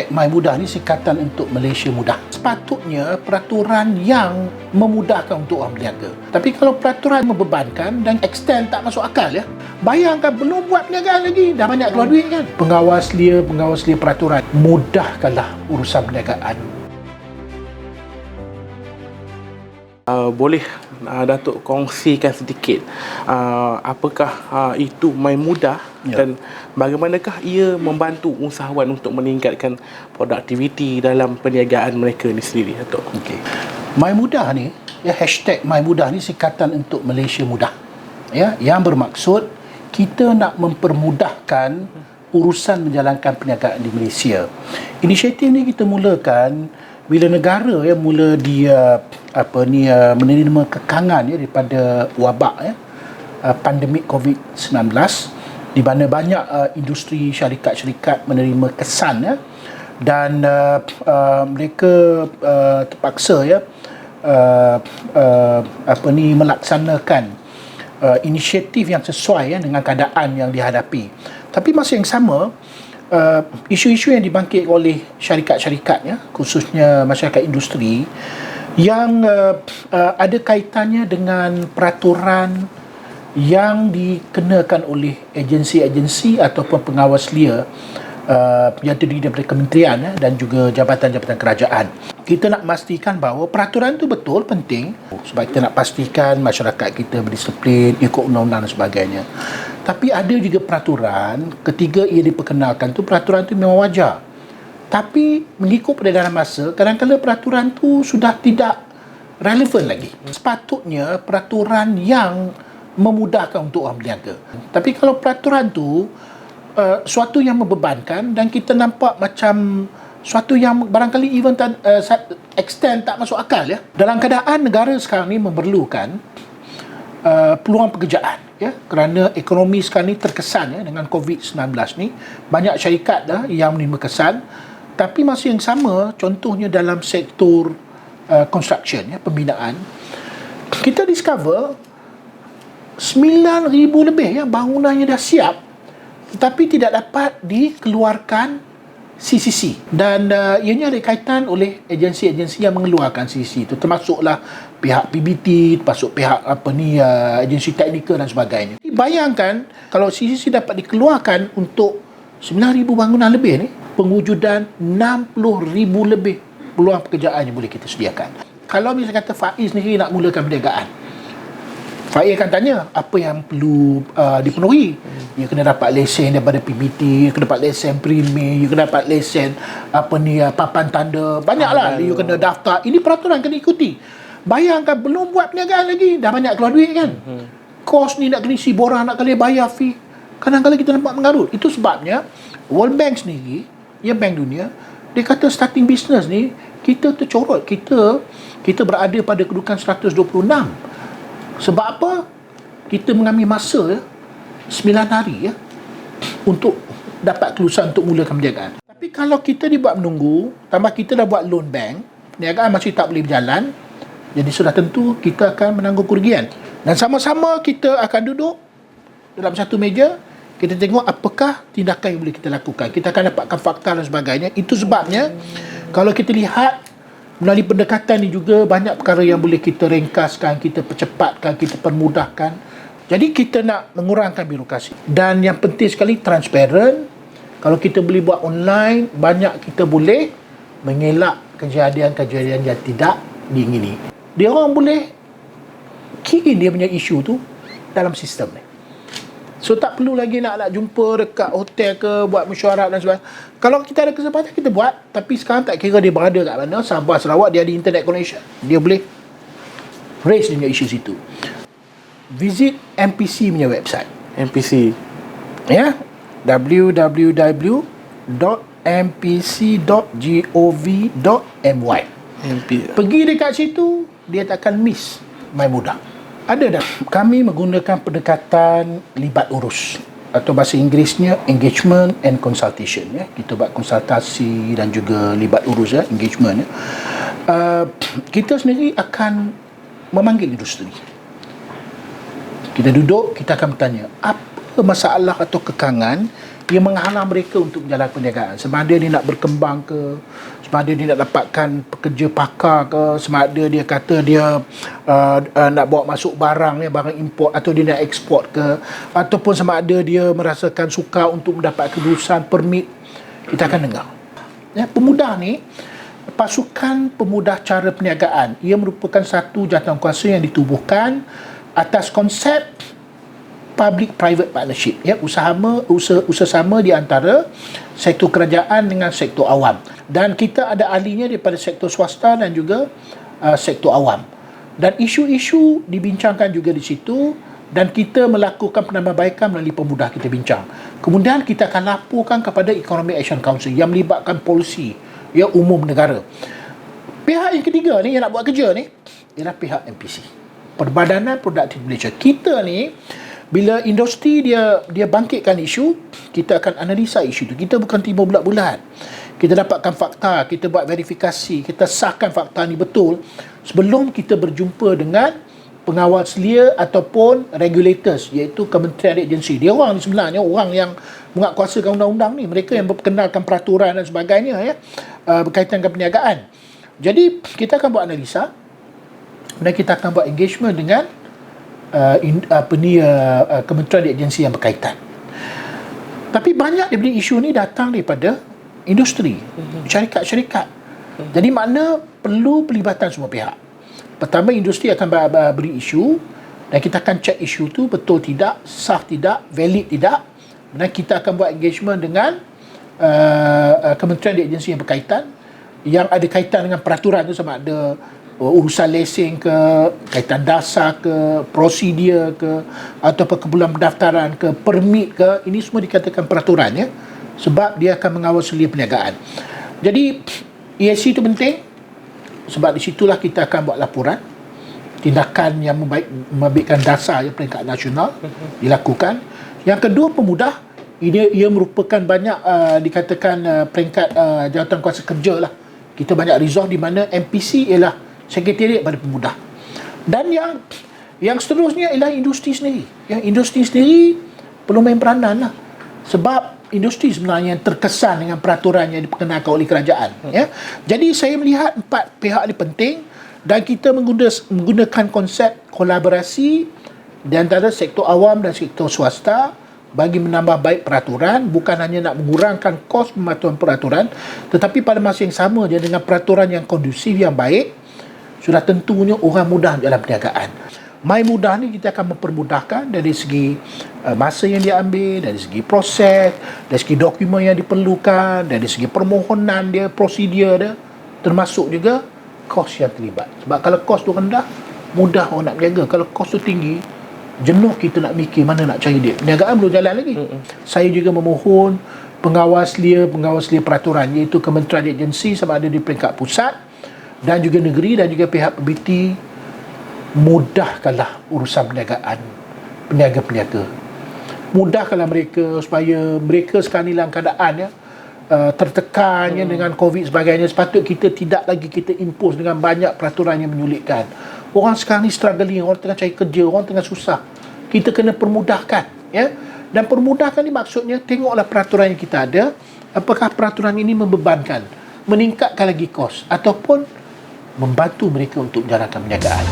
#MyMudah ni singkatan untuk Malaysia Mudah. Sepatutnya peraturan yang memudahkan untuk orang berniaga. Tapi kalau peraturan membebankan dan extend tak masuk akal ya. Bayangkan belum buat perniagaan lagi dah banyak keluar duit kan. Pengawas lia peraturan, mudahkanlah urusan perniagaan. Boleh Datuk kongsikan sedikit apakah itu MyMudah dan bagaimanakah ia membantu usahawan untuk meningkatkan produktiviti dalam perniagaan mereka ni sendiri, Datuk? Okey. MyMudah ni, ya, #MyMudah ni singkatan untuk Malaysia Mudah. Ya, yang bermaksud kita nak mempermudahkan urusan menjalankan perniagaan di Malaysia. Inisiatif ni kita mulakan bila negara mula dia menerima kekangan daripada wabak pandemik COVID-19, di mana banyak industri syarikat-syarikat menerima kesan dan mereka terpaksa melaksanakan inisiatif yang sesuai dengan keadaan yang dihadapi. Tapi masa yang sama, isu-isu yang dibangkit oleh syarikat-syarikat khususnya masyarakat industri yang ada kaitannya dengan peraturan yang dikenakan oleh agensi-agensi ataupun pengawas lia yang terdiri daripada kementerian dan juga jabatan-jabatan kerajaan. Kita nak memastikan bahawa peraturan itu betul penting sebab kita nak pastikan masyarakat kita berdisiplin, ikut undang-undang dan sebagainya. Tapi ada juga peraturan ketika ia diperkenalkan tu peraturan itu memang wajar. Tapi mengikut peredaran masa, kadang-kadang peraturan tu sudah tidak relevan lagi. Sepatutnya peraturan yang memudahkan untuk orang berniaga. Tapi kalau peraturan tu suatu yang membebankan dan kita nampak macam suatu yang barangkali even extend tak masuk akal Dalam keadaan negara sekarang ni memerlukan peluang pekerjaan kerana ekonomi sekarang ni terkesan dengan COVID-19 ni, banyak syarikat yang menerima kesan. Tapi masa yang sama, contohnya dalam sektor construction pembinaan, kita discover 9,000 lebih bangunannya dah siap tetapi tidak dapat dikeluarkan CCC, dan ianya ada kaitan oleh agensi-agensi yang mengeluarkan CCC itu, termasuklah pihak PBT, termasuk pihak agensi teknikal dan sebagainya. Bayangkan kalau CCC dapat dikeluarkan untuk 9,000 bangunan lebih ni, pengujudan 60,000 lebih peluang pekerjaan yang boleh kita sediakan. Kalau misalnya kata Faiz sendiri nak mulakan perniagaan, Faiz akan tanya apa yang perlu dipenuhi. You kena dapat lesen daripada PBT, you kena dapat lesen Primi, you kena dapat lesen papan tanda, banyaklah you kena daftar. Ini peraturan kena ikuti. Bayangkan belum buat perniagaan lagi dah banyak keluar duit kan. Kos ni nak kena isi borang, nak kena bayar fee. Kadang-kadang kita nampak mengarut. Itu sebabnya World Bank sendiri, Bank Dunia, dia kata starting business ni kita tercorot, kita berada pada kedudukan 126. Sebab apa? Kita mengambil masa 9 hari untuk dapat kelulusan untuk mulakan perniagaan. Tapi kalau kita dibuat menunggu, tambah kita dah buat loan bank, perniagaan masih tak boleh berjalan, jadi sudah tentu kita akan menanggung kerugian. Dan sama-sama kita akan duduk dalam satu meja, kita tengok apakah tindakan yang boleh kita lakukan. Kita akan dapatkan fakta dan sebagainya. Itu sebabnya kalau kita lihat melalui pendekatan ni juga banyak perkara yang boleh kita ringkaskan, kita percepatkan, kita permudahkan. Jadi kita nak mengurangkan birokrasi. Dan yang penting sekali transparent. Kalau kita boleh buat online, banyak kita boleh mengelak kejadian-kejadian yang tidak diingini. Dia orang boleh key in dia punya isu tu dalam sistem ni. So tak perlu lagi nak jumpa dekat hotel ke, buat mesyuarat dan sebagainya. Kalau kita ada kesempatan kita buat, tapi sekarang tak kira dia berada kat mana, Sabah, Sarawak, dia ada internet connection, dia boleh raise dia punya isu situ. Visit MPC punya website. MPC www.mpc.gov.my. Pergi dekat situ, dia tak akan miss MyMudah. Ada dah. Kami menggunakan pendekatan libat urus atau bahasa Inggerisnya engagement and consultation. Kita buat konsultasi dan juga libat urus engagement. Kita sendiri akan memanggil industri. Kita duduk, kita akan bertanya apa masalah atau kekangan ia menghalang mereka untuk menjalankan perniagaan. Sama ada dia nak berkembang ke, sama ada dia nak dapatkan pekerja pakar ke, sama ada dia kata dia nak bawa masuk barang ya, barang import, atau dia nak eksport ke, ataupun sama ada dia merasakan sukar untuk mendapat kelulusan permit. Kita akan dengar. Ya, pemudah ni, pasukan pemudah cara perniagaan, ia merupakan satu jawatankuasa yang ditubuhkan atas konsep public-private partnership, ya, usaha sama di antara sektor kerajaan dengan sektor awam, dan kita ada ahlinya daripada sektor swasta dan juga sektor awam, dan isu-isu dibincangkan juga di situ, dan kita melakukan penambahbaikan melalui pemudah kita bincang. Kemudian kita akan laporkan kepada Economic Action Council yang melibatkan polisi, ya, umum negara. Pihak yang ketiga ni yang nak buat kerja ni ialah pihak MPC, Perbadanan Produktif Malaysia. Kita ni bila industri dia bangkitkan isu, kita akan analisa isu tu. Kita bukan tiba bulat-bulat. Kita dapatkan fakta, kita buat verifikasi, kita sahkan fakta ni betul sebelum kita berjumpa dengan pengawal selia ataupun regulators, iaitu kementerian agensi. Dia orang ni sebenarnya orang yang menguatkuasakan undang-undang ni. Mereka yang memperkenalkan peraturan dan sebagainya, ya, berkaitan dengan perniagaan. Jadi kita akan buat analisa dan kita akan buat engagement dengan kementerian agensi yang berkaitan. Tapi banyak daripada isu ni datang daripada industri, syarikat-syarikat. Jadi makna perlu pelibatan semua pihak. Pertama, industri akan beri isu dan kita akan cek isu tu betul tidak, sah tidak, valid tidak, dan kita akan buat engagement dengan kementerian agensi yang berkaitan, yang ada kaitan dengan peraturan tu, sama ada urusan lesen ke, kaitan dasar ke, prosedur ke, ataupun kebulan pendaftaran ke, permit ke, ini semua dikatakan peraturan, ya, sebab dia akan mengawal selia perniagaan. Jadi EAC itu penting sebab di situlah kita akan buat laporan tindakan yang membabitkan dasar, ya, peringkat nasional dilakukan. Yang kedua, pemudah, ia merupakan banyak dikatakan peringkat jawatankuasa kerja lah. Kita banyak resolve di mana MPC ialah sekretariat pada pemudah. Dan yang seterusnya ialah industri sendiri. Yang industri sendiri perlu main peranan lah. Sebab industri sebenarnya yang terkesan dengan peraturan yang diperkenalkan oleh kerajaan. Ya. Jadi saya melihat empat pihak ini penting dan kita menggunakan konsep kolaborasi di antara sektor awam dan sektor swasta bagi menambah baik peraturan, bukan hanya nak mengurangkan kos pematuhan peraturan, tetapi pada masa yang sama dia dengan peraturan yang kondusif, yang baik, sudah tentunya orang mudah dalam perniagaan. Main mudah ni kita akan mempermudahkan dari segi masa yang diambil, dari segi proses, dari segi dokumen yang diperlukan, dari segi permohonan dia, prosedur dia, termasuk juga kos yang terlibat. Sebab kalau kos tu rendah, mudah orang nak berniaga. Kalau kos tu tinggi, jenuh kita nak mikir mana nak cari dia. Perniagaan belum jalan lagi. Saya juga memohon pengawas lia peraturan, iaitu kementerian agensi sama ada di peringkat pusat dan juga negeri dan juga pihak PBT, mudahkanlah urusan perniagaan peniaga-peniaga. Mudahkanlah mereka supaya mereka sekarang ni dalam keadaan, ya, tertekan, ya, dengan COVID sebagainya. Sepatut kita tidak lagi kita impose dengan banyak peraturan yang menyulitkan. Orang sekarang ni struggling, orang tengah cari kerja, orang tengah susah. Kita kena permudahkan, ya. Dan permudahkan ni maksudnya tengoklah peraturan yang kita ada, apakah peraturan ini membebankan, meningkatkan lagi kos ataupun membantu mereka untuk menjalankan perniagaan.